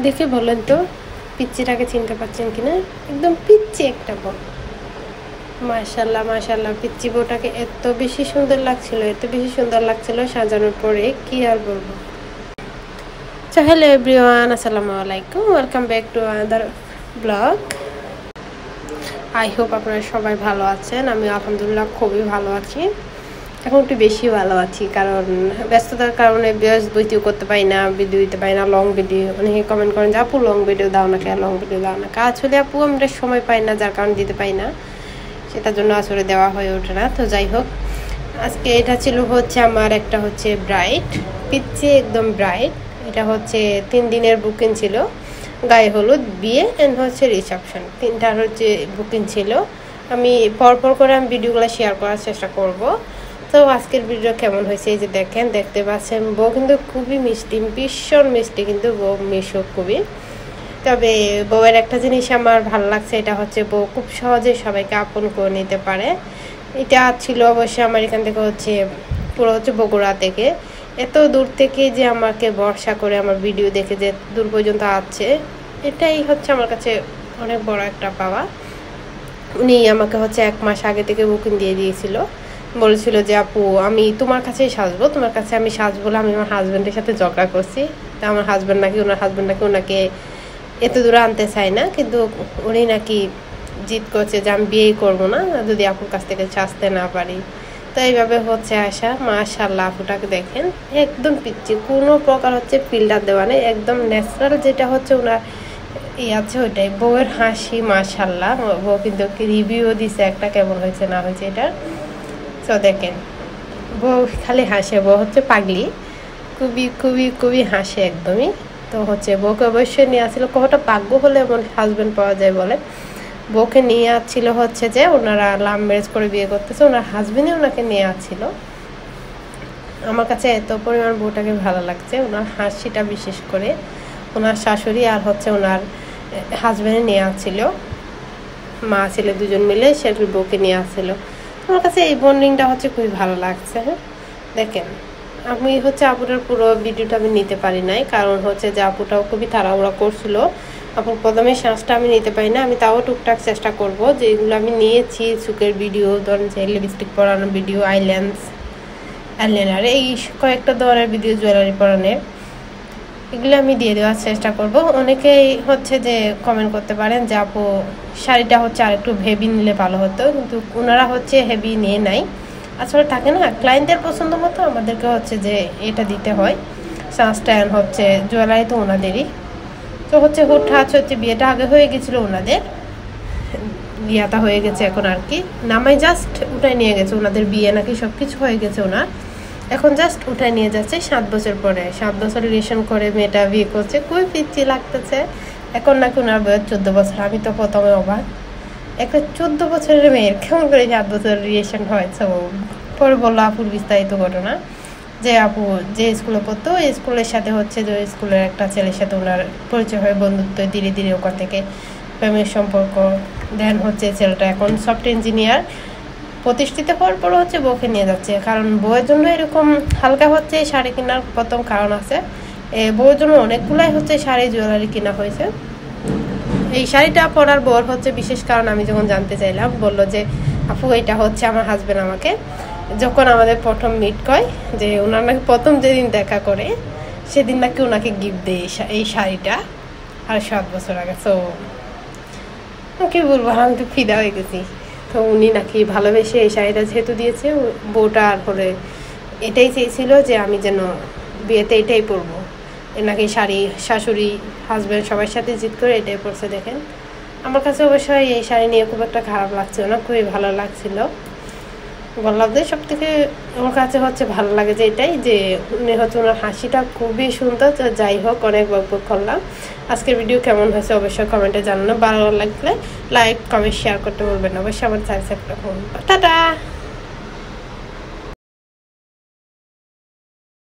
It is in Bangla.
দেখে বলেন তো পিচ্চিটাকে চিনতে পারছেন কিনা? একদম পিচ্চি একটা বউ। মাশাল্লাহ মাশাল্লাহ, পিচ্চি বউটাকে এত বেশি সুন্দর লাগছিল সাজানোর পরে, কি আর বলবো। So hello everyone, assalamu alaikum, welcome back to another vlog. I hope আপনারা সবাই ভালো আছেন। আমি আলহামদুলিল্লাহ খুবই ভালো আছি। এখন একটু বেশি ভালো আছি, কারণ ব্যস্ততার কারণে ভিডিও করতে পারি না, ভিডিও দিতে পারি না, লং ভিডিও। অনেকে কমেন্ট করেন যে আপু লং ভিডিও দাও না কেন, লং ভিডিও দাও না। আসলে আপু আমরা সময় পাই না, যার কারণে দিতে পারি না, সেটার জন্য আসলে দেওয়া হয়ে ওঠে না। তো যাই হোক, আজকে এটা ছিল হচ্ছে আমার একটা হচ্ছে ব্রাইড, পিচ্ছি একদম ব্রাইড। এটা হচ্ছে 3 দিনের বুকিং ছিল, গায়ে হলুদ, বিয়ে এন্ড হচ্ছে রিসেপশন, 3টার হচ্ছে বুকিং ছিল। আমি পরপর করে আমি ভিডিওগুলো শেয়ার করার চেষ্টা করব। তো আজকের ভিডিও কেমন হয়েছে এই যে দেখেন, দেখতে পাচ্ছেন বউ কিন্তু খুবই মিষ্টি, ভীষণ মিষ্টি কিন্তু বউ, মিশুক খুবই। তবে বউয়ের একটা জিনিস আমার ভালো লাগছে, এটা হচ্ছে বউ খুব সহজে সবাইকে আপন করে নিতে পারে। এটা ছিল অবশ্যই আমার এখান থেকে হচ্ছে পুরো হচ্ছে বগুড়া থেকে, এত দূর থেকে যে আমাকে ভরসা করে আমার ভিডিও দেখে যে দূর পর্যন্ত আছে, এটাই হচ্ছে আমার কাছে অনেক বড় একটা পাওয়া। উনি আমাকে হচ্ছে 1 মাস আগে থেকে বুকিং দিয়ে দিয়েছিল, বলেছিল যে আপু আমি তোমার কাছেই সাজবো, তোমার কাছে আমি সাজবো। আমি আমার হাজব্যান্ডের সাথে ঝগড়া করছি, তা আমার হাজব্যান্ড নাকি ওনাকে এত দূরে আনতে চায় না, কিন্তু উনি নাকি জিদ করছে যে আমি বিয়েই করবো না যদি আপুর কাছ থেকে সাজতে না পারি। তো এইভাবে হচ্ছে আসা। মাশাআল্লাহ, আপুটাকে দেখেন একদম পিচ্ছি, কোনো প্রকার হচ্ছে ফিল্টার দেওয়া নেই, একদম ন্যাচারাল যেটা হচ্ছে ওনার আছে ওইটাই। বউয়ের হাসি মাশাআল্লাহ, বউ কিন্তু রিভিউ দিছে একটা, কেমন হয়েছে না হয়েছে এটা। তো দেখেন বউ খালি হাসে, বউ হচ্ছে পাগলি, খুবই খুবই খুবই হাসে একদমই। তো হচ্ছে বউকে অবশ্যই নিয়ে আসছিল, কতটা ভাগ্য হলে এমন হাজব্যান্ড পাওয়া যায় বলে। বউকে নিয়ে আসছিল হচ্ছে যে ওনারা লাভ ম্যারেজ করে বিয়ে করতেছে, ওনার হাজবেন্ডই ওনাকে নিয়ে আসছিল। আমার কাছে এত পরিমাণ বউটাকে ভালো লাগছে, ওনার হাসিটা বিশেষ করে। ওনার শাশুড়ি আর হচ্ছে ওনার হাজবেন্ডে নিয়ে আসছিল, মা ছেলে দুজন মিলে সেটার বউকে নিয়ে আসছিল। আমার কাছে এই বন্ডিংটা হচ্ছে খুবই ভালো লাগছে। হ্যাঁ দেখেন, আমি হচ্ছে আপুটার পুরো ভিডিওটা আমি নিতে পারি নাই, কারণ হচ্ছে যে আপুটাও খুবই তাড়াহুড়া করছিল। আপুর প্রথমে শ্বাসটা আমি নিতে পারি না, আমি তাও টুকটাক চেষ্টা করব। যেগুলো আমি নিয়েছি চুকের ভিডিও, ধরেন যে লিপস্টিক পরানোর ভিডিও, আইলাইনার, এই কয়েকটা ধরনের ভিডিও, জুয়েলারি পরানোর, এগুলো আমি দিয়ে দেওয়ার চেষ্টা করব। অনেকেই হচ্ছে যে কমেন্ট করতে পারেন যে আপু শাড়িটা হচ্ছে আর একটু হেভি নিলে ভালো হতো, কিন্তু ওনারা হচ্ছে হেভি নিয়ে নাই। আসলে থাকে না, ক্লায়েন্টদের পছন্দ মতো আমাদেরকে হচ্ছে যে এটা দিতে হয়। সানস্টাইন হচ্ছে জুয়েলারি তো ওনাদেরই। তো হচ্ছে হুটহাট হচ্ছে বিয়েটা আগে হয়ে গেছিলো ওনাদের, বিয়েটা হয়ে গেছে এখন আর কি, নামাই জাস্ট উঠায় নিয়ে গেছে। ওনাদের বিয়ে নাকি সব কিছু হয়ে গেছে ওনার, এখন জাস্ট উঠায় নিয়ে যাচ্ছে 7 বছর পরে। 7 বছর রিলেশন করে মেয়েটা বিয়ে করছে, খুবই পিচ্ছি লাগতেছে। এখন নাকি ওনার বয়স 14 বছর। আমি তো প্রথমে অবাক, একটা 14 বছরের মেয়ের কেমন করে 7 বছর রিলেশন হয়েছে। পরে বললো আপুর বিস্তারিত ঘটনা, যে আপু যে স্কুলে পড়তো ওই স্কুলের সাথে হচ্ছে যে স্কুলের একটা ছেলের সাথে ওনার পরিচয় হয়, বন্ধুত্ব, ধীরে ধীরে ওখান থেকে প্রেমের সম্পর্ক। দেন হচ্ছে ছেলেটা এখন সফটওয়্যার ইঞ্জিনিয়ার, প্রতিষ্ঠিত হওয়ার পর হচ্ছে বউকে নিয়ে যাচ্ছে। কারণ বউয়ের জন্য এরকম হালকা হচ্ছে শাড়ি কেনার প্রথম কারণ আছে, বউয়ের জন্য অনেকগুলাই হচ্ছে শাড়ি জুয়েলারি কেনা হয়েছে। এই শাড়িটা পরার বউর হচ্ছে বিশেষ কারণ আমি যখন জানতে চাইলাম, বললো যে আপু এটা হচ্ছে আমার হাজবেন্ড আমাকে যখন আমাদের প্রথম মিট হয়, যে ওনার নাকি প্রথম যেদিন দেখা করে সেদিন নাকি ওনাকে গিফট দেয় এই শাড়িটা, আর 7 বছর আগে। তো কি বলবো, আমি তো ফিদা হয়ে গেছি। তো উনি নাকি ভালোবেসে এই শাড়িটা যেহেতু দিয়েছে, বউটা আর পরে এটাই চেয়েছিল যে আমি যেন বিয়েতে এটাই পরবো। নাকি শাড়ি শাশুড়ি হাজব্যান্ড সবার সাথে জিদ করে এটাই পরছে। দেখেন, আমার কাছে অবশ্যই এই শাড়ি নিয়ে খুব একটা খারাপ লাগছিল না, খুবই ভালো লাগছিল। বললাম যে সব থেকে আমার কাছে হচ্ছে ভালো লাগে যে এটাই, যে উনি হচ্ছে ওনার হাসিটা খুবই সুন্দর। তো যাই হোক, অনেক বকবক করলাম। আজকের ভিডিও কেমন হয়েছে অবশ্যই কমেন্টে জানানো, ভালো লাগলে লাইক কমেন্ট শেয়ার করতে বলবেন, অবশ্যই আমার চ্যানেল সাবস্ক্রাইব করুন। টাটা।